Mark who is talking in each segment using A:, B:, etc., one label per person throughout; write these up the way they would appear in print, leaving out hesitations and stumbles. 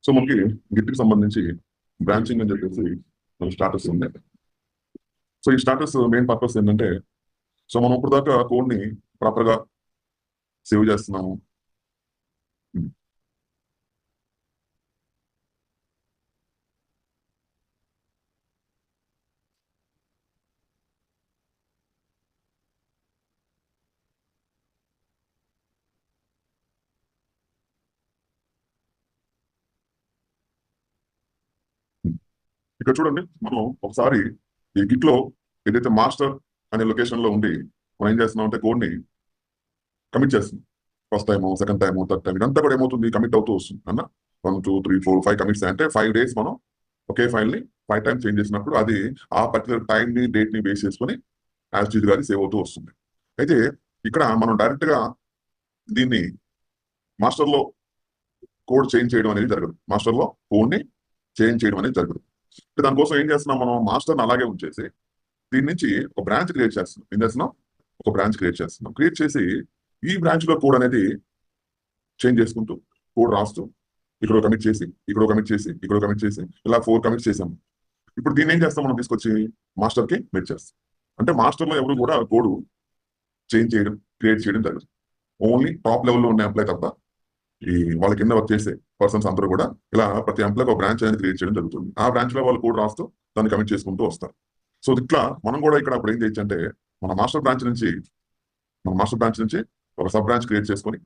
A: So మనకి గిట్కి సంబంధించి branching అని చెప్పేసి మన స్టాటస్ ఉంది. సో ఈ స్టాటస్ మెయిన్ పర్పస్ ఏంటంటే, సో మనం ఇప్పుడు దాకా కోడ్ ని ప్రాపర్ గా సేవ్ చేస్తున్నాము. ఇక్కడ చూడండి, మనం ఒకసారి ఈ గిట్ లో ఏదైతే మాస్టర్ అనే లొకేషన్ లో ఉండి మనం ఏం చేస్తున్నాం అంటే కోడ్ ని కమిట్ చేస్తున్నాం. First time, second time, third time ఇదంతా కూడా ఏమవుతుంది, కమిట్ అవుతూ వస్తుంది అన్న. 1 2 3 4 5 కమిట్స్ అంటే 5 days మనం ఒకే ఫైల్ ని 5 times చేంజ్ చేసినప్పుడు అది ఆ పర్టికులర్ టైం ని, డేట్ ని బేస్ చేసుకుని యాజ్ గా సేవ్ అవుతూ వస్తుంది. అయితే ఇక్కడ మనం డైరెక్ట్ గా దీన్ని మాస్టర్ లో కోడ్ చేంజ్ చేయడం అనేది జరగదు. మాస్టర్ లో కోడ్ ని చేంజ్ చేయడం అనేది జరగదు. దానికోసం ఏం చేస్తున్నాం, మనం మాస్టర్ అలాగే ఉంచేసి దీని నుంచి ఒక బ్రాంచ్ క్రియేట్ చేస్తున్నాం. ఏం చేస్తున్నాం, ఒక బ్రాంచ్ క్రియేట్ చేస్తున్నాం. క్రియేట్ చేసి ఈ బ్రాంచ్ లో కోడ్ అనేది చేంజ్ చేసుకుంటూ కోడ్ రాస్తూ ఇక్కడ కమిట్ చేసి, ఇక్కడ కమిట్ చేసి, ఇక్కడ కమిట్ చేసి ఇలా 4 కమిట్స్ చేసాము. ఇప్పుడు దీన్ని ఏం చేస్తాం, మనం తీసుకొచ్చి మాస్టర్ కి మెర్జ్ చేస్తాం. అంటే మాస్టర్ లో ఎవరు కూడా కోడ్ చేంజ్ చేయడం, క్రియేట్ చేయడం జరగదు. ఓన్లీ టాప్ లెవెల్లో ఉన్న ఎంప్లాయ్ తప్ప ఈ వాళ్ళ కింద వర్క్ చేసే పర్సన్స్ అందరూ కూడా ఇలా ప్రతి ఎంప్లాయ్ ఒక బ్రాంచ్ అనేది క్రియేట్ చేయడం జరుగుతుంది. ఆ బ్రాంచ్ లో వాళ్ళు కోడ్ రాస్తూ దాన్ని కమిట్ చేసుకుంటూ వస్తారు. సో ఇట్లా మనం కూడా ఇక్కడ అప్పుడు ఏం చేయొచ్చు అంటే, మన మాస్టర్ బ్రాంచ్ నుంచి ఒక సబ్ బ్రాంచ్ క్రియేట్ చేసుకొని,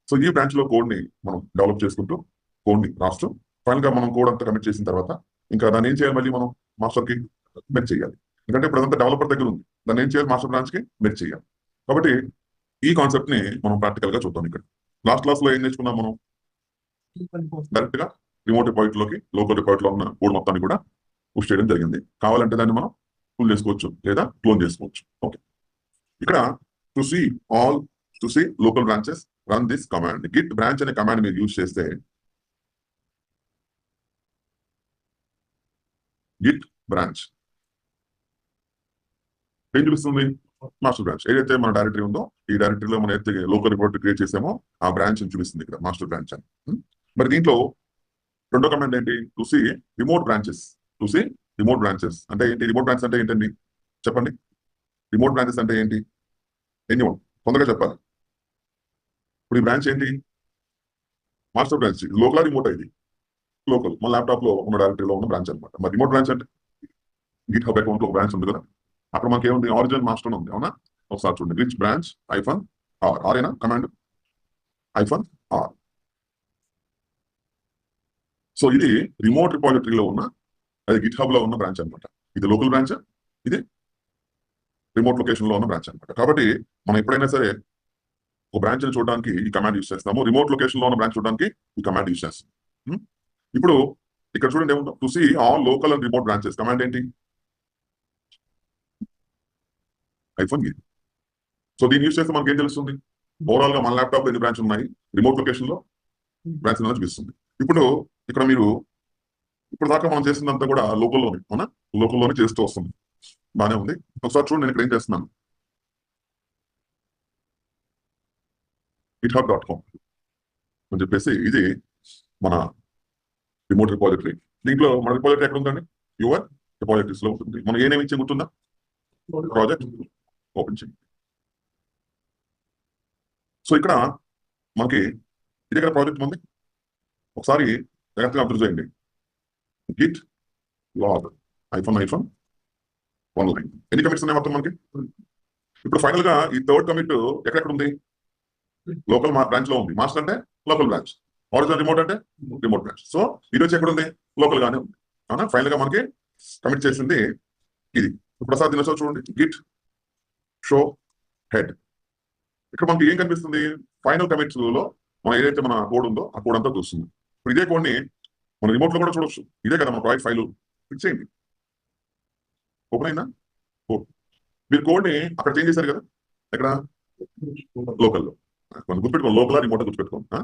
A: సో ఈ బ్రాంచ్ లో కోడ్ ని మనం డెవలప్ చేసుకుంటూ కోడ్ ని రాస్తూ ఫైనల్ గా మనం కోడ్ అంతా కమిట్ చేసిన తర్వాత ఇంకా దాన్ని ఏం చేయాలి, మళ్ళీ మనం మాస్టర్ కి మెర్జ్ చేయాలి. ఎందుకంటే ఇప్పుడు అదంతా డెవలపర్ దగ్గర ఉంది, దాన్ని ఏం చేయాలి, మాస్టర్ బ్రాంచ్ కి మెర్జ్ చేయాలి. కాబట్టి ఈ కాన్సెప్ట్ ని మనం ప్రాక్టికల్ గా చూద్దాం. ఇక్కడ లాస్ట్ క్లాస్ లో ఏం నేర్చుకున్నాం, మనం డైరెక్ట్ గా రిమోట్ రిపాజిటరీ లోకి లోకల్ రిపాజిటరీ లో ఉన్న కోడ్ మొత్తాన్ని కూడా పుష్ చేయడం జరిగింది. కావాలంటే దాన్ని మనం పుల్ చేసుకోవచ్చు లేదా క్లోన్ చేసుకోవచ్చు. ఓకే, ఇక్కడ to see all to see local branches run this command. Git branch అనే కమాండ్ మీరు యూజ్ చేస్తే గిట్ బ్రాంచ్ ఏం చూపిస్తుంది, మాస్టర్ బ్రాంచ్. ఏదైతే మన డైరెక్టరీ ఉందో ఈ డైరెక్టరీలో మనం అయితే లోకల్ రిపోర్ట్ క్రియేట్ చేసామో ఆ బ్రాంచ్ చూపిస్తుంది ఇక్కడ, మాస్టర్ బ్రాంచ్ అని. మరి దీంట్లో రెండో కమాండ్ ఏంటి, to see remote branches. To see remote branches అంటే ఏంటి, రిమోట్ బ్రాంచ్ అంటే ఏంటండి చెప్పండి. రిమోట్ బ్రాంచెస్ అంటే ఏంటి, ఎనీవన్ తొందరగా చెప్పాలి. ఇప్పుడు ఈ బ్రాంచ్ ఏంటి, మాస్టర్ బ్రాంచ్. లోకల్ రిమోట్ ఇది లోకల్ మన ల్యాప్టాప్ లో ఉన్న డైరెక్టరీలో ఉన్న బ్రాంచ్ అనమాట. మరి రిమోట్ బ్రాంచ్ అంటే గిట్ హబ్ అకౌంట్ లో ఒక బ్రాంచ్ ఉంది కదా, అక్కడ మనకి ఏముంది, ఆరిజినల్ మాస్టర్ ఉంది అవునా. ఒకసారి చూడండి, రిచ్ బ్రాంచ్ -r ఆరేనా కమాండ్ -r. సో ఇది రిమోట్ రిపాజిటరీలో ఉన్న, అది గిట్ హబ్ లో ఉన్న బ్రాంచ్ అనమాట. ఇది లోకల్ బ్రాంచ్, ఇది రిమోట్ లొకేషన్ లో ఉన్న బ్రాంచ్ అనమాట. కాబట్టి మనం ఎప్పుడైనా సరే ఒక బ్రాంచ్ ని చూడడానికి ఈ కమాండ్ యూస్ చేస్తాము, రిమోట్ లొకేషన్ లో ఉన్న బ్రాంచ్ చూడడానికి ఈ కమాండ్ యూస్ చేస్తాం. ఇప్పుడు ఇక్కడ చూడండి ఏముందో, to see all local and remote branches command ఏంటి, -e. సో దీన్ని యూస్ చేస్తే మనకి ఏం తెలుస్తుంది, ఓవరాల్ గా మన ల్యాప్టాప్ లో ఎన్ని బ్రాంచ్ ఉన్నాయి, రిమోట్ లొకేషన్ లో బ్రాంచ్ చూపిస్తుంది. ఇప్పుడు ఇక్కడ మీరు ఇప్పుడు దాకా మనం చేసిందంతా కూడా లోకల్లోనే అవునా, లోకల్లోనే చేస్తూ వస్తుంది, బాగానే ఉంది. ఒకసారి చూడండి, నేను ఇక్కడ ఏం చేస్తున్నాను, github.com అని చెప్పేసి ఇది మన రిమోట్ రిపాజిటరీ. దీంట్లో మన రిపాజిటరీ ఎక్కడ ఉందండి, యువర్ రిపాజిటరీస్ లో ఉంటుంది. మనం ఏ నేమ్ ఇచ్చి గుర్తుందా, ప్రాజెక్ట్ ఓపెన్ చేయండి. సో ఇక్కడ మనకి ఇది దగ్గర ప్రాజెక్ట్ ఉంది, ఒకసారి జాగ్రత్తగా అబ్జర్వ్ చేయండి. Git log -1 line. ఎన్ని కమిట్స్ ఉన్నాయి మొత్తం మనకి. ఇప్పుడు ఫైనల్ గా ఈ థర్డ్ కమిట్ ఎక్కడెక్కడ ఉంది, లోకల్ బ్రాంచ్ లో ఉంది. మాస్టర్ అంటే లోకల్ బ్రాంచ్, ఆరిజినల్ రిమోట్ అంటే రిమోట్ బ్రాంచ్. సో ఇది వచ్చి ఎక్కడ ఉంది, లోకల్ గానే ఉంది అవునా. ఫైనల్ గా మనకి కమిట్ చేసింది ఇది. ఇప్పుడు ఒకసారి దీని చూడండి, గిట్ షో హెడ్. ఇక్కడ మనకి ఏం కనిపిస్తుంది, ఫైనల్ కమిట్స్ లో మనం ఏదైతే మన కోడ్ ఉందో ఆ కోడ్ అంతా చూస్తుంది. ఇప్పుడు ఇదే కోడ్ ని మన రిమోట్ లో కూడా చూడొచ్చు. ఇదే కదా మన ప్రాజెక్ట్ ఫైల్, ఫిక్స్ చేయండి. ఓపెన్ అయిందా, మీరు కోడ్ ని అక్కడ చేంజ్ చేశారు కదా, ఎక్కడ లోకల్లో. గుర్తుపెట్టుకోండి, లోకల్ రిమోట్ గుర్తుపెట్టుకోండి.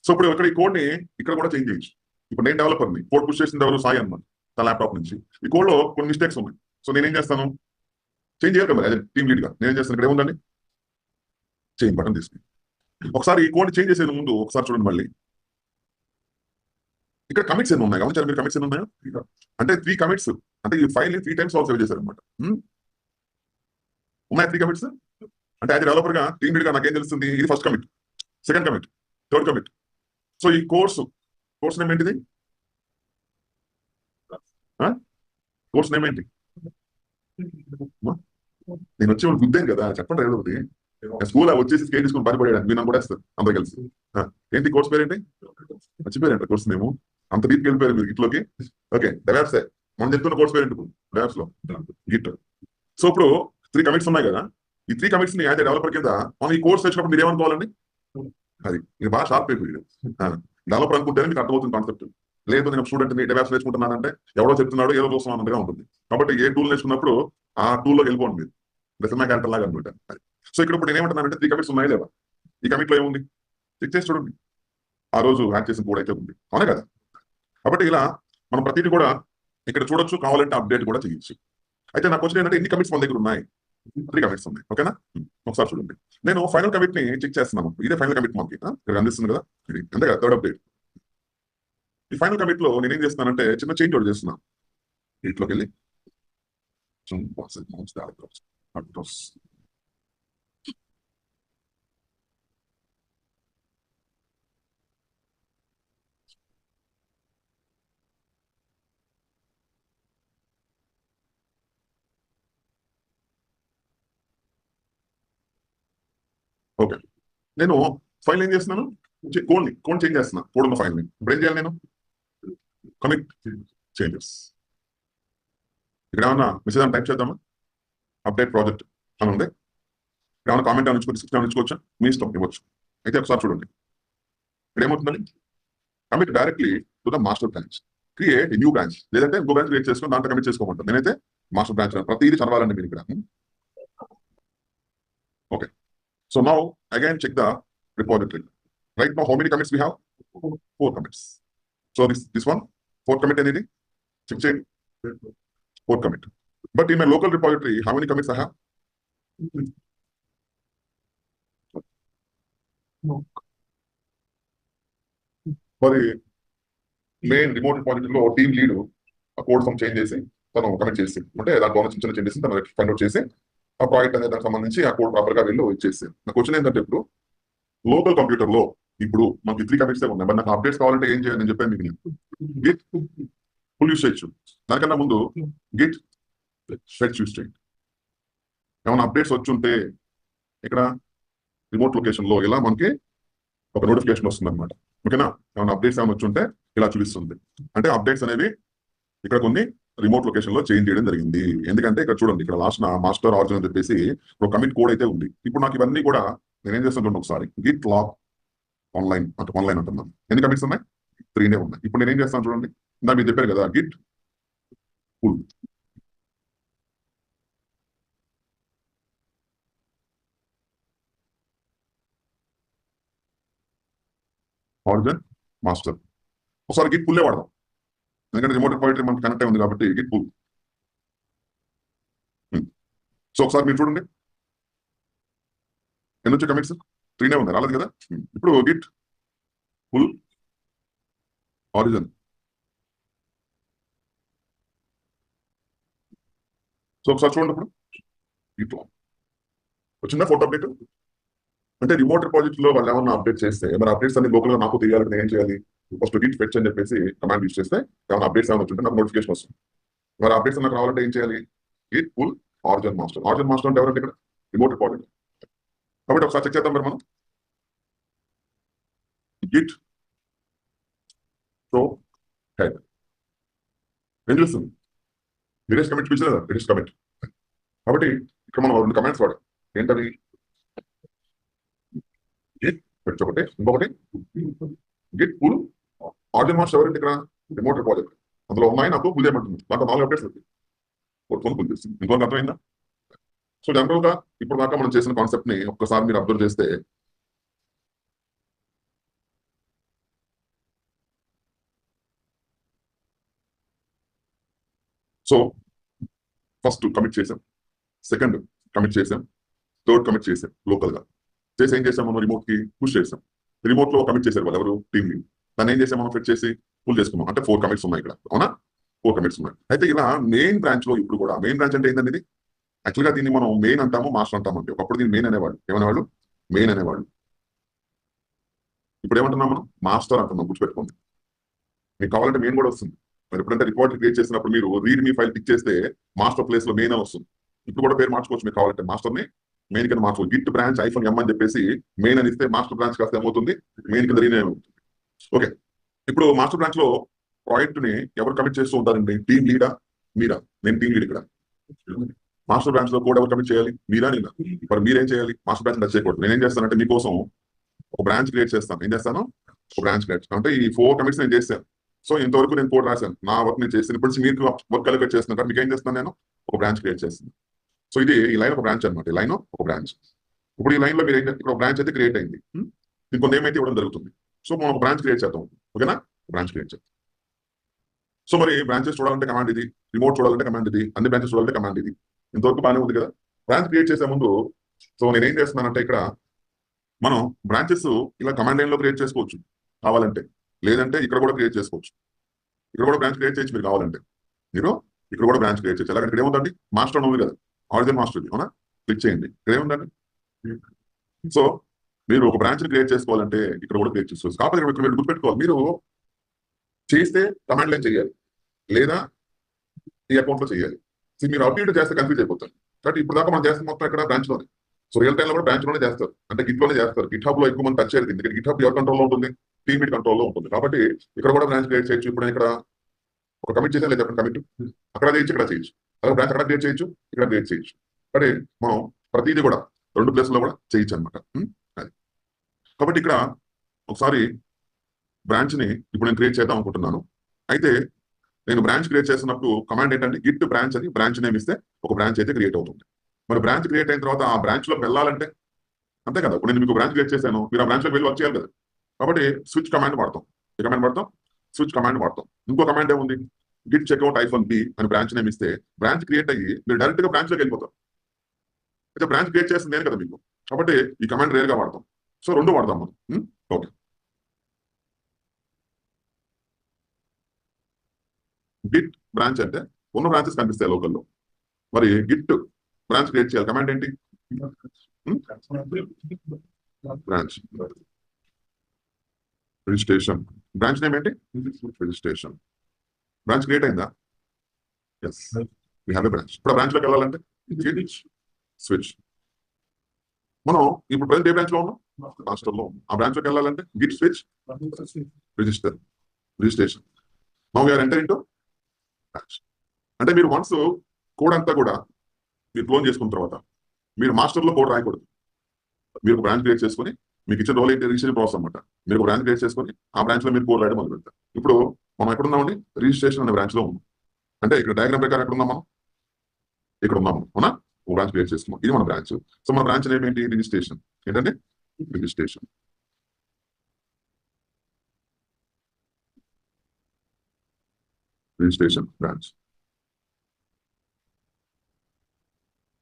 A: సో ఇప్పుడు ఇక్కడ ఈ కోడ్ ని ఇక్కడ కూడా చేంజ్ చేయొచ్చు. ఇప్పుడు నేను డెవలపర్ని, కోడ్ పుష్ చేసింది ఎవరు, సాయి అన్నమాట, తన ల్యాప్టాప్ నుంచి. ఈ కోడ్ లో కొన్ని మిస్టేక్స్ ఉన్నాయి. సో నేనేం చేస్తాను, చేంజ్ చేయాలి కదా, అదే టీమ్ లీడ్ గా నేనేం చేస్తాను, ఇక్కడ ఏముందండి, చేంజ్ బటన్ తీసుకుని ఒకసారి ఈ కోడ్ చేంజ్ చేసే ముందు ఒకసారి చూడండి, మళ్ళీ ఇక్కడ కమిట్స్ ఎన్ని ఉన్నాయి గమనించారు మీరు? కమిట్స్ ఎన్ని ఉన్నాయో అంటే 3 కమిట్స్. అంటే ఈ ఫైల్ ని 3 టైమ్స్ సేవ్ చేశారు అనమాట. ఉన్నాయి 3 కమిట్స్. అంటే అది డెవలపర్ గా టీమ్ లీడ్ గా నాకేం తెలుస్తుంది? ఇది first commit, second commit, third commit. So ఈ కోర్స్ నేమ్ ఏంటిది? కోర్స్ నేమ్ ఏంటి? నేను వచ్చి వాళ్ళు గుద్దాను కదా, చెప్పండి ఏదో ఒకటి. స్కూల్ వచ్చేసి స్కేట్ తీసుకుని పారిపడాడు, మీరు కూడా వేస్తారు అందరూ కలిసి. ఏంటి కోర్స్ పేరేంటి? మర్చిపోయారంట కోర్స్ నేము. అంత డీప్కి వెళ్ళిపోయారు మీరు గిట్లోకి. Okay, DevOps. మనం చెప్తున్న కోర్స్ పేరు ఏంటి? డెవాప్స్ లో గిట్. సో ఇప్పుడు 3 కమిట్స్ ఉన్నాయి కదా, ఈ 3 కమిట్స్ ని యాజ్ డెవలపర్ కింద మనం ఈ కోర్స్ తెచ్చినప్పుడు మీరు ఏమనుకోవాలండి? అది మీరు బాగా షార్ప్ అయిపోయి డెవలపర్ అనుకుంటేనే మీకు అర్థమవుతుంది కాన్సెప్ట్. లేదు నేను స్టూడెంట్ ని డెవాప్స్ నేర్చుకుంటున్నానంటే ఎవడో చెప్తున్నాడు ఏదో చూస్తున్నాను అన్నట్టుగా ఉంటుంది. కాబట్టి ఏ టూల్ నేర్చుకున్నప్పుడు ఆ టూల్లో వెళ్ళిపోండి మీరు. రెసల్మా క్యారెక్టర్ లాగా అనమాట. సో ఇక్కడ ఇప్పుడు నేను ఏమంటున్నానంటే 3 కమిట్స్ ఉన్నాయి లేదా? ఈ కమిట్ లో ఏముంది చెక్ చేసి చూడండి. ఆ రోజు యాడ్ చేసిన కోడ్ అయితే ఉంది, అవునే కదా? కాబట్టి ఇలా మనం ప్రతిదీ కూడా ఇక్కడ చూడొచ్చు, కావాలంటే అప్డేట్ కూడా చేయొచ్చు. అయితే నాకు వచ్చిన ఏంటంటే ఎన్ని కమిట్స్ మన దగ్గర ఉన్నాయి? 3 కమిట్స్ ఉన్నాయి. ఓకేనా? ఒకసారి చూడండి. నేను ఫైనల్ కమిట్ ని చెక్ చేస్తున్నాను. ఇదే ఫైనల్ కమిట్ మనకి ఇక్కడ అందిస్తుంది కదా, ఇది అంతే కదా, థర్డ్ అప్డేట్. ఈ ఫైనల్ కమిట్ లో నేను ఏం చేస్తున్నానంటే చిన్న చేంజ్ ఒకటి చేస్తున్నాను. వీటిలోకి వెళ్ళి ఓకే, నేను ఫైల్ ఏం చేస్తున్నాను? కోడ్ చేంజ్ చేస్తున్నాను. కోడ్ ఉన్న ఫైల్ ని ఇప్పుడు ఏం చేయాలి? నేను కమిట్ చేంజెస్. ఇక్కడ ఏమన్నా మెసేజ్ అని టైప్ చేద్దామా? అప్డేట్ ప్రాజెక్ట్ అని ఉంది. ఏమైనా కామెంట్ అనుకోవచ్చు, డిస్క్రిప్షన్ అనుకోవచ్చా, మీ ఇష్టం ఇవ్వచ్చు. అయితే ఒకసారి చూడండి ఇక్కడ ఏమవుతుందండి? Commit directly to the master branch, create new branch. లేదంటే ఇంకో బ్రాంచ్ క్రియేట్ చేసుకుని దాంట్లో కమిట్ చేసుకోమంటారు. నేనైతే మాస్టర్ బ్రాంచ్ ప్రతిదీ చదవాలండి మీరు ఇక్కడ. Okay, so now again check the repository. Right now how many commits we have? 4 commits. So this one 4th commit అనేది చెక్ చేయండి. 4th commit. But in my local repository how many commits I have? మరి main remote రిపోజిటరీలో team lead ఆ code some change చేసి తను commit చేసి, అంటే దాంట్లో చిన్న చిన్న చేంజెస్ తను ఫైండ్ అవుట్ చేసి ఆ ప్రాజెక్ట్ అనేది దానికి సంబంధించి ఆ కోడ్ ప్రాపర్ గా వెళ్ళి ఇచ్చేసి. నాకు వచ్చిన ఏంటంటే ఇప్పుడు లోకల్ కంప్యూటర్ లో ఇప్పుడు మనకి 3 కమిట్స్ ఉన్నాయి. మరి నాకు అప్డేట్స్ కావాలంటే ఏం చేయాలి? నేను చెప్పాను మీకు. గిట్ ఫుల్ యూస్ చేయొచ్చు. దానికన్నా ముందు గిట్ ఫెచ్ యూస్ చేయండి. ఏమైనా అప్డేట్స్ వచ్చుంటే ఇక్కడ రిమోట్ లొకేషన్ లో ఇలా మనకి ఒక నోటిఫికేషన్ వస్తుంది అనమాట. ఓకేనా? ఏమైనా అప్డేట్స్ ఏమైనా వచ్చుంటే ఇలా చూపిస్తుంది. అంటే అప్డేట్స్ అనేవి ఇక్కడ కొన్ని రిమోట్ లొకేషన్ లో చేంజ్ చేయడం జరిగింది. ఎందుకంటే ఇక్కడ చూడండి, ఇక్కడ లాస్ట్ మాస్టర్ ఆర్జిన్ అని చెప్పేసి ఒక కమిట్ కోడ్ అయితే ఉంది. ఇప్పుడు నాకు ఇవన్నీ కూడా నేనేం చేస్తాను ఒకసారి గిట్ లాగ్ ఆన్లైన్ అంటున్నాను. ఎన్ని కమిట్స్ ఉన్నాయి? 3 ఉన్నాయి. ఇప్పుడు నేనేం చేస్తాను చూడండి, ఇందా మీరు చెప్పారు కదా గిట్ పుల్. ఆర్జిన్ మాస్టర్ ఒకసారి గిట్ పుల్లే వాడదాం, ఎందుకంటే రిమోట్ రిపోజిటరీ మనకి కనెక్ట్ అయి ఉంది కాబట్టి గిట్ పుల్. సో ఒకసారి మీరు చూడండి ఎన్ని వచ్చే కమిట్స్? 3 ఉన్నాయి, రాలేదు కదా. ఇప్పుడు గిట్ పుల్ ఆరిజిన్. సో ఒకసారి చూడండి ఇప్పుడు గిట్ వచ్చిందా ఫోటో అప్డేట్? అంటే రిమోట్ రిపోజిటరీలో వాళ్ళు ఏమన్నా అప్డేట్ చేస్తే, మరి అప్డేట్స్ అన్ని లోకల్ గా నాకు తెలియాలంటే ఏం చేయాలి? ఫస్ట్ గిట్ ఫెచ్ అని చెప్పేసి కమాండ్ యూస్ చేస్తే ఏమైనా అప్డేట్స్ ఏమైనా వచ్చింటే నాకు నోటిఫికేషన్ వస్తుంది. మరి అప్డేట్స్ నాకు రావాలంటే ఏం చేయాలి? Git pull ఆర్జిన్ master. ఆర్జిన్ మాస్టర్ అంటే ఎవరంటే ఇక్కడ రిమోట్ రిపోజిటరీ. కాబట్టి ఒకసారి చెక్ చేద్దాం మరి మనం. గిట్ షో హెడ్ ఏం చూస్తుంది? లేటెస్ట్ కమిట్ చూపించలేదా? Latest commit. కాబట్టి ఇక్కడ మనం 2 కమెంట్స్ వాడాం. ఏంటది? గిట్ ఫెచ్ ఒకటి, ఇంకొకటి గిట్ పుల్ ఆర్జిన్ మాస్టర్. ఎవరంటే ఇక్కడ రిమోట్ రిపోజిటరీ. అందులో ఉన్నాయి, నాకు పుల్ చేయమంటుంది. దాంట్లో 4 అప్డేట్స్ ఉంది. పుల్ చేస్తుంది. ఇంకొక అర్థమైందా? సో జనరల్ గా ఇప్పుడు దాకా మనం చేసిన కాన్సెప్ట్ ని ఒక్కసారి మీరు అబ్జర్వ్ చేస్తే, సో ఫస్ట్ కమిట్ చేసాం, సెకండ్ కమిట్ చేసాం, థర్డ్ కమిట్ చేసాం లోకల్ గా చేసి ఏం చేసాం? మనం రిమోట్ కి పుష్ చేసాం. రిమోట్ లో కమిట్ చేశారు వాళ్ళు ఎవరు? Team lead. దాన్ని ఏం చేసాం మనం? ఫెచ్ చేసి పుల్ చేసుకున్నాం అంటే 4 కమిట్స్ ఉన్నాయి ఇక్కడ, అవునా? 4 కమిట్స్ ఉన్నాయి. అయితే ఇలా మెయిన్ బ్రాంచ్ లో ఇప్పుడు కూడా మెయిన్ బ్రాంచ్ అంటే ఏంటంటే ఇది యాక్చువల్గా దీన్ని మనం మెయిన్ అంటాము, మాస్టర్ అంటాము. అంటే ఒకప్పుడు దీన్ని మెయిన్ అనేవాళ్ళు, ఏమనేవాళ్ళు? మెయిన్ అనేవాళ్ళు. ఇప్పుడు ఏమంటున్నాం మనం? మాస్టర్ అంటున్నాం, గుర్తుపెట్టుకోండి. మీకు కావాలంటే మెయిన్ కూడా వస్తుంది. మరి ఎప్పుడంటే రిపోర్ట్ క్రియేట్ చేసినప్పుడు మీరు రీడ్ మీ ఫైల్ టిక్ చేస్తే మాస్టర్ ప్లేస్ లో మెయిన్ అని వస్తుంది. ఇప్పుడు కూడా పేరు మార్చుకోవచ్చు మీకు కావాలంటే, మాస్టర్ ని మెయిన్ కింద మార్చుకోవచ్చు. గిట్ బ్రాంచ్ ఐఫోన్ ఎం అని చెప్పేసి మెయిన్ అని ఇస్తే మాస్టర్ బ్రాంచ్ కాస్త ఏమవుతుంది? మెయిన్ కింద రీనేమ్ అవుతుంది. ఓకే, ఇప్పుడు మాస్టర్ బ్రాంచ్ లో ప్రాజెక్ట్ ని ఎవరు కమిట్ చేస్తూ ఉంటారండి? టీమ్ లీడా మీరా? నేను టీమ్ లీడ్ ఇక్కడ. మాస్టర్ బ్రాంచ్ లో కోడ్ ఎవరు కమిట్ చేయాలి? మీరా నేనా? మరి మీరేం చేయాలి? మాస్టర్ బ్రాంచ్ టచ్ చేయకూడదు. నేనేం చేస్తానంటే మీకోసం ఒక బ్రాంచ్ క్రియేట్ చేస్తాను. ఏం చేస్తాను? ఒక బ్రాంచ్ క్రియేట్ అంటే ఈ 4 కమిట్స్ నేను చేశాను. సో ఇంతవరకు నేను కోడ్ రాశాను, నా వర్క్ నేను చేస్తాను. ఇప్పుడు మీరు వర్క్ అలొకేట్ చేస్తున్నారు, మీకు ఏం చేస్తాను? నేను ఒక బ్రాంచ్ క్రియేట్ చేస్తాను. సో ఇది ఈ లైన్ ఒక బ్రాంచ్ అనమాట. ఈ లైన్ ఒక బ్రాంచ్. ఇప్పుడు ఈ లైన్ లో మీరు ఇక్కడ బ్రాంచ్ అయితే క్రియేట్ అయింది, ఇంకో నేమ్ అయితే ఇవ్వడం జరుగుతుంది. సో మనం ఒక బ్రాంచ్ క్రియేట్ చేద్దాం, ఓకేనా? బ్రాంచ్ క్రియేట్ చేద్దాం. సో మరి బ్రాంచెస్ చూడాలంటే కమాండ్ ఇది, రిమోట్ చూడాలంటే కమాండ్ ఇది, అన్ని బ్రాంచెస్ చూడాలంటే కమాండ్ ఇది. ఇంతవరకు బాగానే ఉంది కదా? బ్రాంచ్ క్రియేట్ చేసే ముందు సో నేను ఏం చేస్తున్నానంటే ఇక్కడ మనం బ్రాంచెస్ ఇలా కమాండ్ లైన్ లో క్రియేట్ చేసుకోవచ్చు కావాలంటే, లేదంటే ఇక్కడ కూడా క్రియేట్ చేసుకోవచ్చు. ఇక్కడ కూడా బ్రాంచ్ క్రియేట్ చేయొచ్చు మీరు కావాలంటే. మీరు ఇక్కడ కూడా బ్రాంచ్ క్రియేట్ చేయొచ్చు. అలాగే ఇక్కడ ఏముందండి? మాస్టర్ అని ఉంది కదా, ఆరిజినల్ మాస్టర్, అవునా? క్లిక్ చేయండి, ఇక్కడ ఏముందండి? సో మీరు ఒక బ్రాంచ్ క్రియేట్ చేసుకోవాలంటే ఇక్కడ కూడా క్రియేట్ చేసుకోవచ్చు. కాకపోతే ఇక్కడ మీరు గుర్తుపెట్టుకోవాలి, మీరు చేస్తే కమాండ్ లైన్ చేయాలి, లేదా ఈ అకౌంట్ లో చేయాలి. సో మీరు అప్డేట్ చేస్తే కన్ఫ్యూజ్ అయిపోతారు. కాబట్టి ఇప్పుడు దాకా మనం చేస్తే మొత్తం ఇక్కడ బ్రాంచ్ లోనే. సో రియల్ టైమ్ లో కూడా బ్రాంచ్ లోనే చేస్తారు, అంటే గిట్ లోనే చేస్తారు. గిట్ హబ్ లో ఎక్కువ మంది టచ్ చేయలేదు, ఇక్కడ గిట్ హబ్ ఎవరి కంట్రోల్ లో ఉంటుంది? టీమ్ లీడ్ కంట్రోల్ లో ఉంటుంది. కాబట్టి ఇక్కడ కూడా బ్రాంచ్ క్రియేట్ చేయొచ్చు. ఇప్పుడు ఇక్కడ ఒక కమిట్ చేసా, లేదా కమిట్ అక్కడ చేయొచ్చు, ఇక్కడ చేయొచ్చు. అలాగే బ్రాంచ్ అక్కడ క్రియేట్ చేయొచ్చు, ఇక్కడ క్రియేట్ చేయొచ్చు. కాబట్టి మనం ప్రతిదీ కూడా 2 ప్లేస్ లో కూడా చేయొచ్చు అనమాట. అది కాబట్టి ఇక్కడ ఒకసారి బ్రాంచ్ ని ఇప్పుడు నేను క్రియేట్ చేద్దాం అనుకుంటున్నాను. అయితే నేను బ్రాంచ్ క్రియేట్ చేసినప్పుడు కమాండ్ ఏంటంటే గిట్ బ్రాంచ్ అని బ్రాంచ్ నేమ్ ఇస్తే ఒక బ్రాంచ్ అయితే క్రియేట్ అవుతుంది. మరి బ్రాంచ్ క్రియేట్ అయిన తర్వాత ఆ బ్రాంచ్ లోకి వెళ్ళాలంటే అంతే కదా, ఇప్పుడు నేను మీకు బ్రాంచ్ క్రియేట్ చేశాను, మీరు ఆ బ్రాంచ్ లోకి వెళ్ళి వర్క్ చేయాలి కదా. కాబట్టి స్విచ్ కమాండ్ వాడతాం. ఏ కమాండ్ వాడతాం? స్విచ్ కమాండ్ వాడతాం. ఇంకో కమాండ్ ఏముంది? గిట్ చెక్అవుట్ ఐఫోన్ బి అని బ్రాంచ్ నేమ్ ఇస్తే బ్రాంచ్ క్రియేట్ అయ్యి మీరు డైరెక్ట్ గా బ్రాంచ్ లోకి వెళ్ళిపోతారు. అయితే బ్రాంచ్ క్రియేట్ చేస్తుంది నేను కదా మీకు, కాబట్టి ఈ కమాండ్ రేర్ గా వాడతాం. సో 2 వాడతాం మనం. ఓకే, గిట్ బ్రాంచ్ అంటే ఉన్న బ్రాంచెస్ కనిపిస్తాయి లోకల్లో. మరి గిట్ బ్రాంచ్ క్రియేట్ చేయాలి, కమాండ్ ఏంటి? Branch registration. బ్రాంచ్ నేమ్ ఏంటి? రిజిస్ట్రేషన్. బ్రాంచ్ క్రియేట్ అయిందా? Yes, we have a branch. ఇప్పుడు బ్రాంచ్ లోకి వెళ్ళాలంటే స్విచ్. మనం ఇప్పుడు ప్రజెంట్ ఏ బ్రాంచ్ లో ఉన్నాం? మాస్టర్ లో. ఆ బ్రాంచ్ లోకి వెళ్ళాలంటే git switch register registration. Now we are enter into branch. అంటే మీరు వన్స్ కోడ్ అంతా కూడా మీరు క్లోన్ చేసుకున్న తర్వాత మీరు మాస్టర్ లో కోడ్ రాయకూడదు. మీరు ఒక బ్రాంచ్ క్రియేట్ చేసుకుని మీకు ఇచ్చిన రోల్ ఏంటి? రిజిస్ట్రేషన్ ప్రాసెస్ అనమాట. మీరు ఒక బ్రాంచ్ క్రియేట్ చేసుకుని ఆ బ్రాంచ్ లో మీరు కోడ్ రాయడం మొదలు పెడతారు. ఇప్పుడు మనం ఎక్కడ ఉన్నామండి? రిజిస్ట్రేషన్ అనే బ్రాంచ్ లో ఉన్నాం. అంటే ఇక్కడ డయాగ్రామ్ ప్రకారం ఎక్కడ ఉన్నాం మనం? ఇక్కడ ఉన్నాము, అవునా? ఒక బ్రాంచ్ క్రియేట్ చేసుకున్నాం, ఇది మన బ్రాంచ్. సో మన బ్రాంచ్ నేమ్ ఏంటి? రిజిస్ట్రేషన్. ఏంటంటే రిజిస్ట్రేషన్. Registration branch.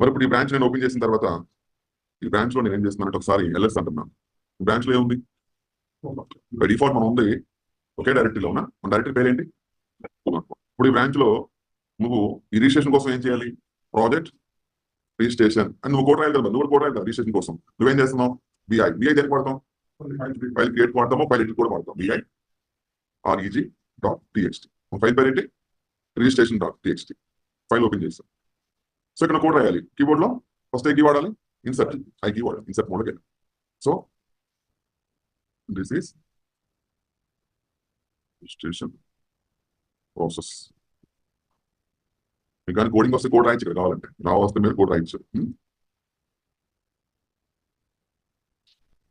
A: మరి ఇప్పుడు ఈ బ్రాంచ్ నేను ఓపెన్ చేసిన తర్వాత ఈ బ్రాంచ్ లో నేను ఏం చేస్తున్నానంటే ఒకసారి ఎల్ఎస్ అంటున్నాను. ఈ బ్రాంచ్ లో ఏముంది? బై డిఫాల్ట్ మనం ఉంది ఒకే డైరెక్టరీలో ఉన్నా. మన డైరెక్టరీ పేరు ఏంటి? ఇప్పుడు ఈ బ్రాంచ్ లో నువ్వు ఈ రిజిస్ట్రేషన్ కోసం ఏం చేయాలి? ప్రాజెక్ట్ రిజిస్ట్రేషన్ అని నువ్వు కోడ్ రాయాలి కదా, నువ్వు కోడ్ రాయాలి కదా రిజిస్ట్రేషన్ కోసం. నువ్వేం చేస్తున్నావు? బిఐ దేనికి వాడతాం? ఫైల్ క్రియేట్ వాడతాము, ఫైల్ ఎడిట్ కూడా వాడతాం. Vi REG.txt. ఫైల్ పేరు ఏంటి? రిజిస్ట్రేషన్.txt. ఫైల్ ఓపెన్ చేస్తాం. సో ఇక్కడ కోడ్ రాయాలి. కీబోర్డ్ లో ఫస్ట్ ఏ కీ వాడాలి? ఇన్సర్ట్. ఐ కీ వాడాలి, ఇన్సర్ట్ మోడ్కి వెళ్ళి. So this is registration process. మీకు కానీ కోడింగ్ వస్తే కోడ్ రాయచ్చు ఇక్కడ కావాలంటే, వస్తే మీరు కోడ్ రాయచ్చు.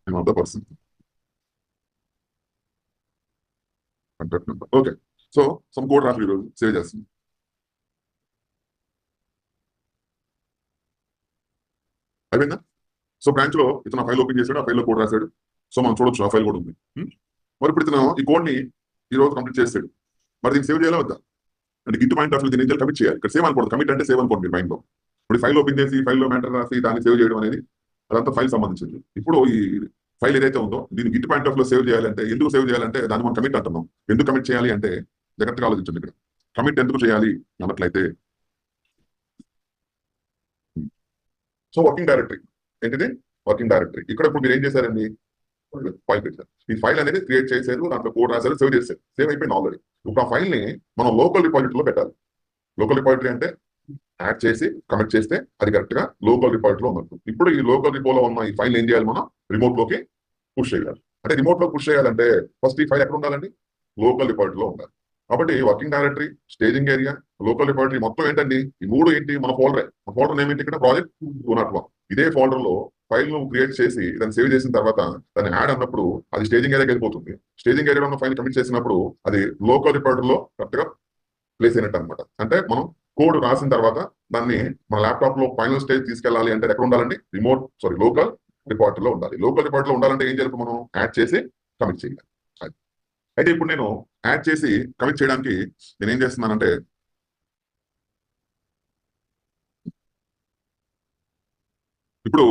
A: నేను the person contact number. Okay, so some code రాసి ఈరోజు సేవ్ చేస్తుంది. అయిపోయిందా? సో బ్రాంచ్ లో ఇతను ఫైల్ ఓపెన్ చేశాడు, ఆ ఫైల్లో కోడ్ రాశాడు. సో మనం చూడొచ్చు ఆ ఫైల్ కూడా ఉంది. మరి ఇప్పుడు ఇతను ఈ కోడ్ ని ఈ రోజు కంప్లీట్ చేస్తాడు. మరి దీన్ని సేవ్ చేయాలా వద్దా? అంటే గిట్ పాయింట్ ఆఫ్ దీన్ని కమిట్ చేయాలి. ఇక్కడ సేవ్ అనుకోండి, కమిట్ అంటే సేవ్ అనుకోండి మీరు మైండ్ లో. ఇప్పుడు ఫైల్ ఓపెన్ చేసి ఫైల్లో మ్యాటర్ రాసి దాన్ని సేవ్ చేయడం అనేది అదంతా ఫైల్ సంబంధించింది. ఇప్పుడు ఈ ఫైల్ ఏదైతే ఉందో దీన్ని గిట్ పాయింట్ ఆఫ్ లో సేవ్ చేయాలంటే ఎందుకు సేవ్ చేయాలంటే దాన్ని మనం కమిట్ అంటున్నాం. ఎందుకు కమిట్ చేయాలి అంటే జాగ్రత్తగా ఆలోచించండి. ఇక్కడ కమిట్ ఎందుకు చేయాలి అన్నట్లయితే సో వర్కింగ్ డైరెక్టరీ ఏంటిది వర్కింగ్ డైరెక్టరీ. ఇక్కడ ఇప్పుడు మీరు ఏం చేశారండి ఫైల్ పెట్టారు. ఈ ఫైల్ అనేది క్రియేట్ చేశారు, దాంట్లో కోడ్ రాశారు, సేవ్ చేశారు, సేవ్ అయిపోయింది ఆల్రెడీ. ఇప్పుడు ఆ ఫైల్ ని మనం లోకల్ రిపాజిటరీలో పెట్టాలి. లోకల్ రిపాజిటరీ అంటే యాడ్ చేసి కమిట్ చేస్తే అది కరెక్ట్ గా లోకల్ రిపాజిటరీలో ఉన్నట్టు. ఇప్పుడు ఈ లోకల్ రిపోలో ఉన్న ఈ ఫైల్ ఏం చేయాలి, మనం రిమోట్ లోకి పుష్ చేయాలి. అంటే రిమోట్ లో పుష్ చేయాలంటే ఫస్ట్ ఈ ఫైల్ ఎక్కడ ఉండాలండి, లోకల్ రిపాజిటరీలో ఉండాలి. కాబట్టి working directory, staging area, local repository మొత్తం ఏంటండి, ఈ మూడు ఏంటి మన ఫోల్డరే. మన ఫోల్డర్ ఏమిటి ఇక్కడ ప్రాజెక్ట్ 201. ఇదే ఫోల్డర్ లో ఫైల్ ను క్రియేట్ చేసి దాన్ని సేవ్ చేసిన తర్వాత దాన్ని యాడ్ అన్నప్పుడు అది స్టేజింగ్ ఏరియాకి వెళ్ళిపోతుంది. స్టేజింగ్ ఏరియాలో ఉన్న ఫైల్ కమిట్ చేసినప్పుడు అది లోకల్ రిపాజిటరీలో కరెక్ట్ గా ప్లేస్ అయినట్టు అనమాట. అంటే మనం కోడ్ రాసిన తర్వాత దాన్ని మన ల్యాప్టాప్ లో ఫైనల్ స్టేజ్ తీసుకెళ్ళాలి అంటే ఎక్కడ ఉండాలండి, లోకల్ రిపాజిటరీలో ఉండాలి. లోకల్ రిపాజిటరీలో ఉండాలంటే ఏం చేయాలి, మనం యాడ్ చేసి కమిట్ చేయాలి. అయితే ఇప్పుడు నేను యాడ్ చేసి కమిట్ చేయడానికి నేను ఏం చేస్తున్నానంటే ఇప్పుడు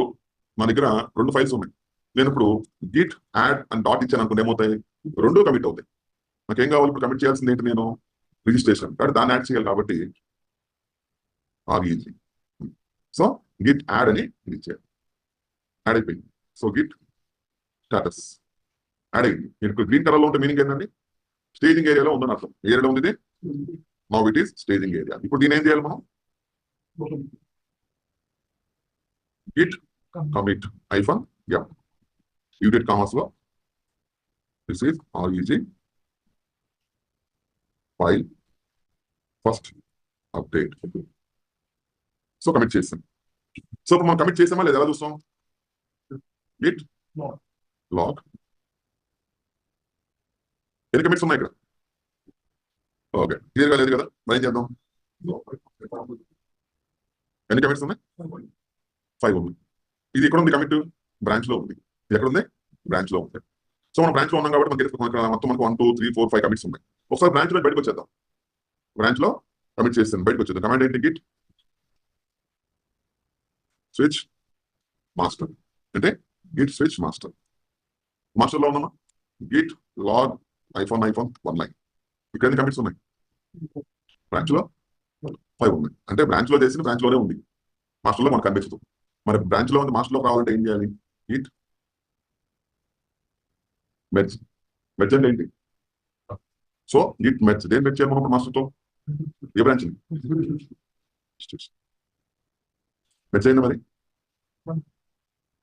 A: నా దగ్గర 2 ఫైల్స్ ఉన్నాయి. నేను ఇప్పుడు గిట్ యాడ్ అండ్ డాట్ ఇచ్చాను అనుకుంటే ఏమవుతాయి, 2 కమిట్ అవుతాయి. నాకేం కావాలి, ఇప్పుడు కమిట్ చేయాల్సింది ఏంటి, నేను రిజిస్ట్రేషన్ కాబట్టి దాన్ని యాడ్ చేయాలి. కాబట్టి ఈజీ. సో గిట్ యాడ్ అని ఇది ఇచ్చారు, యాడ్ అయిపోయింది. సో గిట్ స్టాటస్ యాడ్ అయింది. ఇప్పుడు గ్రీన్ కలర్ లో ఉంటే మీనింగ్ ఏంటండి, స్టేజింగ్ ఏరియాలో ఉందని అర్థం. ఏ ఏరియాలో ఉంది ఇది, now it is staging area. ఇప్పుడు దీని ఏం చేయాలి, మనం గిట్ కమిట్ ఐఫన్ యూనిట్ కామర్స్ లో this is REG file first update. So commit చేసాం. సో ఇప్పుడు మనం కమిట్ చేసామా లేదా ఎలా చూస్తాం, గిట్ లాగ్. ఎన్ని కమిట్స్ ఉన్నాయి ఇక్కడ, ఓకే క్లియర్ గా లేదు కదా, మరి ఏం చేద్దాం, ఎన్ని కమిట్స్ ఉన్నాయి, 5 ఉంది. ఇది ఎక్కడ ఉంది, కమిట్ బ్రాంచ్ లో ఉంది. ఇది ఎక్కడ ఉంది, బ్రాంచ్ లో ఉంది. సో మనం బ్రాంచ్ లో ఉన్నాం కాబట్టి మనకి మొత్తం మనకు 1 2 3 4 5 కమిట్స్ ఉన్నాయి. ఒకసారి బ్రాంచ్ లో బయటకు వచ్చేద్దాం. బ్రాంచ్ లో కమిట్ చేస్తాను, బయటకు వచ్చేద్దాం. కమాండ్ ఏంటి, గిట్ స్విచ్ మాస్టర్. అంటే గిట్ స్విచ్ మాస్టర్. మాస్టర్ లో ఉన్నామా, గిట్ లాగ్ ఐఫోన్ 1 లైన్. ఇక్కడ ఎన్ని కమిట్స్ ఉన్నాయి, బ్రాంచ్ లో 5 ఉన్నాయి. అంటే బ్రాంచ్ లో చేసిన బ్రాంచ్ లోనే ఉంది, మాస్టర్ లో మనకు కనిపిస్తుంది. మరి బ్రాంచ్ లో ఉంది మాస్టర్ లో రావాలంటే ఏం చేయాలి, గిట్ మెర్జ్. మెర్జ్ అంటే ఏంటి, సో గిట్ మెర్జ్. దేని మెర్జ్ చేయాలి మనం మాస్టర్ తో, ఏ బ్రాంచ్ మెర్జ్ అయిందా, మరి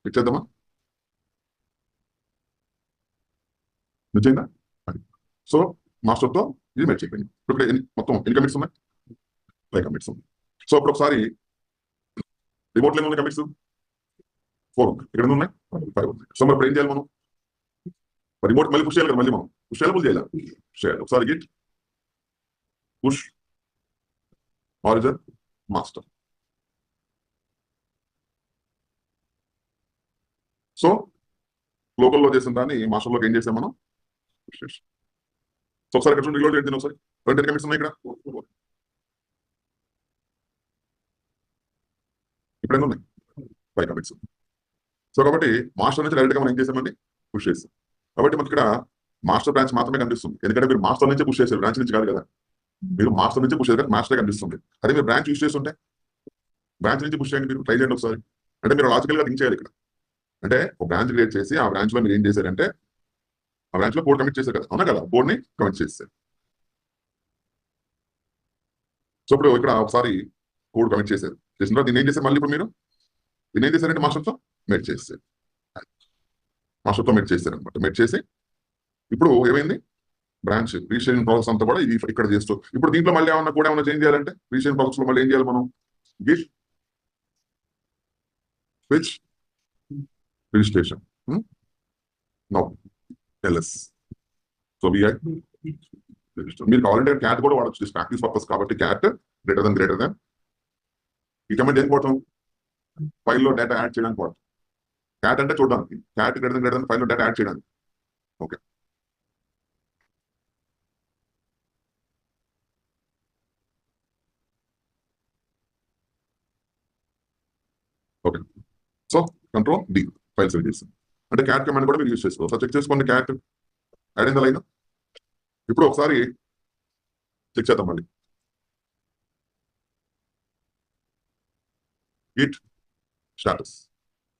A: ఇచ్చేద్దామా, మెర్జ్ అయిందా. సో మాస్టర్ తో ఇది మెర్జ్ అయిపోయింది. ఇప్పుడు మొత్తం ఎన్ని కమిట్స్ ఉన్నాయి, 5 కమిట్స్ ఉన్నాయి. సో ఇప్పుడు ఒకసారి రిమోట్ లో ఎన్ని కమిట్స్, 4 ఉన్నాయి. ఇక్కడ ఉన్నాయి 5 ఉన్నాయి. సో మరి ఇప్పుడు ఏం చేయాలి, మనం రిమోట్ మళ్ళీ పుష్ చేయాలి కదా, మళ్ళీ మనం పుష్ చేయాలి, పుష్ చేయాలి. ఒకసారి Git push origin master. So లోకల్లో చేసిన దాన్ని మాస్టర్లోకి ఏం చేసాం మనం, పుష్ చేసాం. సో ఒకసారి ఇక్కడ రిలోడ్ చేయండి, ఒకసారి 20 కమిట్స్ ఉన్నాయి ఇక్కడ. ఇప్పుడు ఎన్ని ఉన్నాయి, 5 కమిట్స్. సో కాబట్టి మాస్టర్ నుంచి డైరెక్ట్ గా మనం ఏం చేసామండి, పుష్ చేస్తాం. కాబట్టి మనకి ఇక్కడ మాస్టర్ బ్రాంచ్ మాత్రమే కనిపిస్తుంది. ఎందుకంటే మీరు మాస్టర్ నుంచి పుష్ చేశారు, బ్రాంచ్ నుంచి కాదు కదా. మీరు మాస్టర్ నుంచి పుష్ చేశారు, మాస్టర్ కనిపిస్తుంది. అదే మీరు బ్రాంచ్ యూస్ చేస్తుంటే బ్రాంచ్ నుంచి పుష్ చేయండి, మీరు ట్రై చేయండి ఒకసారి. అంటే మీరు లాజికల్ గా థింక్ చేయాలి ఇక్కడ. అంటే ఒక బ్రాంచ్ క్రియేట్ చేసి ఆ బ్రాంచ్ లో మీరు ఏం చేశారంటే ఆ బ్రాంచ్ లో కోడ్ కమిట్ చేశారు కదా, అవునా కదా, కోడ్ ని కమిట్ చేశారు. సో ఇప్పుడు ఇక్కడ ఒకసారి కోడ్ కమిట్ చేశారు, చేసిన తర్వాత దీన్ని ఏం చేశారు, మళ్ళీ ఇప్పుడు మీరు దీన్ని ఏం చేశారంటే మాస్టర్తో మెర్జ్ చేశారు. మాస్టర్తో మెర్జ్ చేశారు అనమాట. మెర్జ్ చేసి ఇప్పుడు ఏమైంది, బ్రాంచ్ రిజిస్ట్రేషన్ ప్రాసెస్ అంతా కూడా ఇది ఇక్కడ చేస్తూ. ఇప్పుడు దీంట్లో మళ్ళీ ఏమన్నా కూడా ఏమైనా చేంజ్ చేయాలంటే రిజిస్ట్రేషన్ ప్రాసెస్ లో మళ్ళీ ఏం చేయాలి, మనం Git switch registration now LS. So మీరు కావాలంటే క్యాట్ కూడా వాడచ్చు, ప్రాక్టీస్ పర్పస్ కాబట్టి క్యాట్ గ్రేటర్ దెన్. ఈ కమెంట్ ఏం పోవటం, ఫైల్లో డేటా యాడ్ చేయడానికి వాడతాం. క్యాట్ అంటే చూడడానికి, క్యాట్ గ్రేటర్ దెన్ ఫైల్లో డేటా యాడ్ చేయడానికి. Okay, okay. So control D file save చేస్తాం. అంటే క్యాట్ కమాండ్ కూడా మీరు యూజ్ చేసుకోవచ్చు. సో చెక్ చేసుకోండి, క్యాట్ యాడ్ అయిందా లైన్. ఇప్పుడు ఒకసారి చెక్ చేద్దాం మళ్ళీ. గిట్ స్టాటస్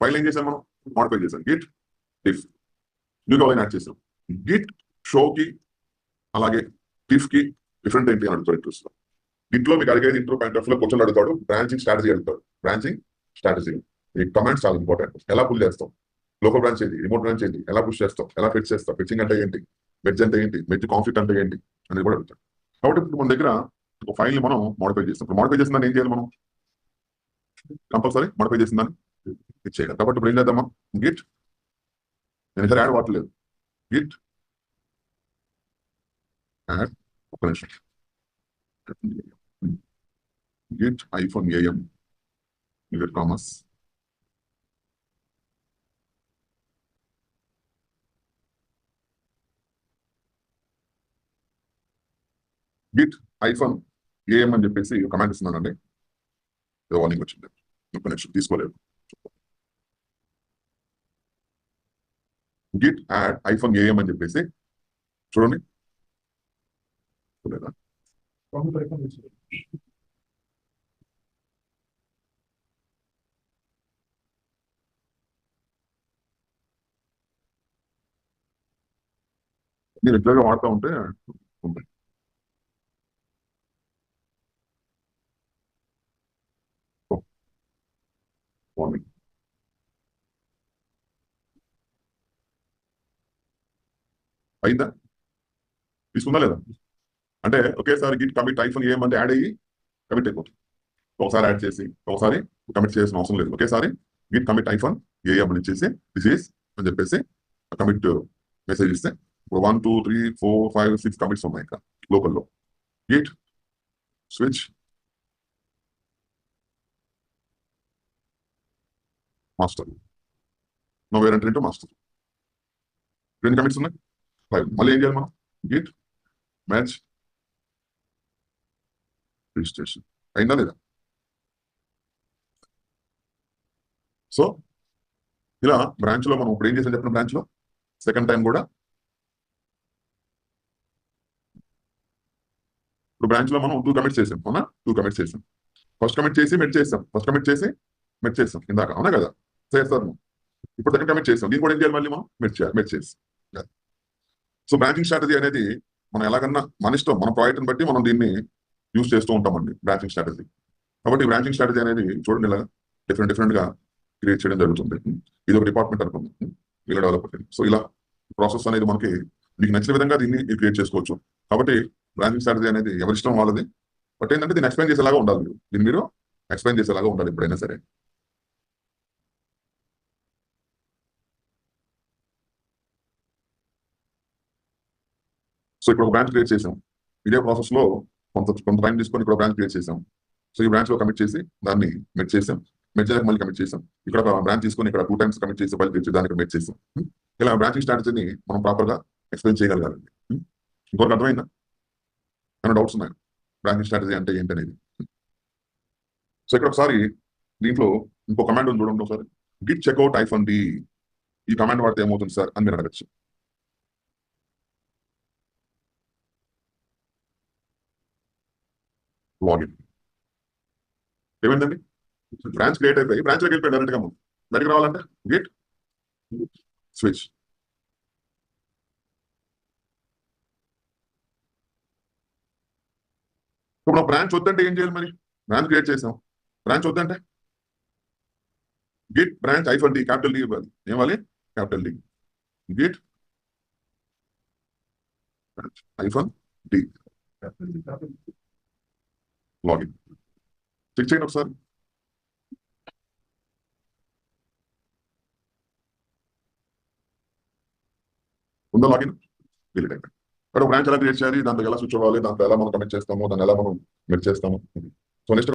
A: ఫైల్ ఏం చేసాం మనం, మాడిఫై చేసాం. గిట్ డిఫ్ న్యూగా లైన్ యాడ్ చేసాం. గిట్ షోకి అలాగే డిఫ్ కి డిఫరెంట్ ఏంటి అని అడుగుతాడు ఇంట్రెస్ట్. ఇంట్లో మీకు అడిగేది ఇంట్రో పాయింట్ లో క్వశ్చన్ అడుగుతాడు, బ్రాంచింగ్ స్ట్రాటజీ అడుగుతాడు. బ్రాంచింగ్ స్ట్రాటజీ ఈ కమాండ్స్ చాలా ఇంపార్టెంట్. ఎలా పుల్ చేస్తాం, లోకల్ బ్రాంచ్ ఏంటి, రిమోట్ బ్రాంచ్ ఏంటి, ఎలా పుష్ చేస్తాం, ఎలా ఫిట్ చేస్తాం, ఫిచ్చింగ్ అంటే ఏంటి, మెడ్జ్ అంటే ఏంటి, మెడ్జ్ కాన్ఫ్లిక్ట్ అంటే ఏంటి అనేది కూడా అడుగుతాడు. కాబట్టి ఇప్పుడు మన దగ్గర ఒక ఫైల్ ని మనం మోడిఫై చేస్తాం. ఇప్పుడు మోడిఫై చేసిన దాన్ని ఏం చేయాలి మనం, కంపల్సరీ మోడిఫై చేసిన దాన్ని ఇచ్చేయాలి. కాబట్టి ఇప్పుడు ఏం చేద్దామా, గిట్ నేను ఇద్దరు యాడ్ వాడలేదు, గిట్ యాడ్ ఒక నిమిషం, Git iPhone AM commerce Git iPhone AM అని చెప్పేసి కమాండ్ ఇస్తున్నానండి. వార్నింగ్ వచ్చింది, ఒక నిమిషం తీసుకోలేదు. గిట్ యాడ్ ఐఫోన్ ఏఎం అని చెప్పేసి చూడండి. చూడలేదా, మీరు రెగ్యులర్గా వాడుతూ ఉంటే ఉంటాయి. వార్నింగ్ అయిందా, తీసుకుందా లేదా అంటే ఒకేసారి గిట్ కమిట్ ఐఫోన్ ఏఎం అంటే యాడ్ అయ్యి కమిట్ అయిపోతుంది. ఒకసారి యాడ్ చేసి ఒకసారి కమిట్ చేయాల్సిన అవసరం లేదు. ఒకేసారి గిట్ కమిట్ ఐఫోన్ ఏఎం అని ఇచ్చేసి దిస్ ఈస్ అని చెప్పేసి కమిట్ మెసేజ్ ఇస్తే 1 2 3 4 5 6 కమిట్స్ ఉన్నాయి ఇంకా లోకల్లో. Git switch master, know where enter into master, రెండు కమిట్స్ ఉన్నాయి 5. మళ్ళీ ఏం చేయాలి మనం, గిట్ మ్యాచ్ రిజిస్ట్రేషన్ అయిందా లేదా. సో ఇలా బ్రాంచ్ లో మనం ఇప్పుడు ఏం చేసాం చెప్పిన బ్రాంచ్ లో సెకండ్ టైం కూడా ఇప్పుడు బ్రాంచ్ లో మనం 2 కమిట్స్ చేసాం, అవునా, 2 కమిట్స్ చేసాం. ఫస్ట్ కమిట్ చేసి మెట్ చేసాం, ఫస్ట్ కమిట్ చేసి మెట్ చేసాం ఇందాక, అవునా కదా, చేస్తాను. ఇప్పుడు సెకండ్ కమిట్ చేసాం, దీన్ని కూడా ఏం చేయాలి మళ్ళీ మనం మెట్ చేసి. సో బ్రాంచింగ్ స్ట్రాటజీ అనేది మనం ఎలాగన్నా మన ఇష్టం, మన ప్రాజెక్ట్ని బట్టి మనం దీన్ని యూజ్ చేస్తూ ఉంటామండి, బ్రాంచింగ్ స్ట్రాటజీ. కాబట్టి బ్రాంచింగ్ స్ట్రాటజీ అనేది చూడండి ఇలా డిఫరెంట్ గా క్రియేట్ చేయడం జరుగుతుంది. ఇది ఒక డిపార్ట్మెంట్ అనుకుంది, ఇలా డెవలప్ అయింది. సో ఇలా ప్రాసెస్ అనేది మనకి మీకు నచ్చిన విధంగా దీన్ని క్రియేట్ చేసుకోవచ్చు. కాబట్టి బ్రాంచింగ్ స్ట్రాటజీ అనేది ఎవరి ఇష్టం వాళ్ళది. బట్ ఏంటంటే దీన్ని ఎక్స్ప్లెయిన్ చేసేలాగా ఉండాలి, దీన్ని మీరు ఎక్స్ప్లెయిన్ చేసేలాగా ఉండాలి ఎప్పుడైనా సరే. సో ఇప్పుడు ఒక బ్రాంచ్ క్రియేట్ చేసాం, ఇదే ప్రాసెస్ లో కొంత టైం తీసుకొని ఇక్కడ బ్రాంచ్ క్రియేట్ చేసాం. సో ఈ బ్రాంచ్ లో కమిట్ చేసి దాన్ని మెట్ చేసాం, మెట్ చేయడానికి మళ్ళీ కమిట్ చేసాం. ఇక్కడ ఒక బ్రాంచ్ తీసుకొని ఇక్కడ 2 టైమ్స్ కమిట్ చేసి ఫైల్ తెచ్చి దానికి మెట్ చేసాం. ఇలా బ్రాంచింగ్ స్ట్రాటజీని మనం ప్రాపర్ గా ఎక్స్ప్లెయిన్ చేయగలగాలండి. ఇంకొకటి అర్థమైందా, ఏమైనా డౌట్స్ ఉన్నాయి బ్రాంచింగ్ స్ట్రాటజీ అంటే ఏంటనేది. సో ఇక్కడ ఒకసారి దీంట్లో ఇంకో కమాండ్ ఉంది చూడండి ఒకసారి, గిట్ చెక్అవుట్ ఐఫోన్ డి. ఈ కమాండ్ వాడితే ఏమవుతుంది సార్ అని మీరు అడగచ్చు. లాగిన్ ఏమైందండి, బ్రాంచ్ క్రియేట్ అయిపోయి బ్రాంచ్ లోకి వెళ్ళిపోయి డైరెక్ట్ గా మనం బయటకు రావాలంటే గిట్ స్విచ్. ఇప్పుడు బ్రాంచ్ వద్దంటే ఏం చేయాలి మరి, బ్రాంచ్ క్రియేట్ చేసాం, బ్రాంచ్ వద్దంటే git branch hyphen D, capital D ఇవ్వాలి. ఏమాలి, capital D, git hyphen D login. Check చేయండి ఒకసారి. ఉందా లాగిన్, డిలీట్ అయిపోయింది. ఇక్కడ బ్రాంచ్ ఎలా క్రియేట్ చేయాలి, దాంట్లో ఎలా స్విచ్ అవ్వాలి, దాంట్లో ఎలా మనం కనెక్ట్ చేస్తాము, దాన్ని ఎలా మనం మెర్జ్ చేస్తాము. So next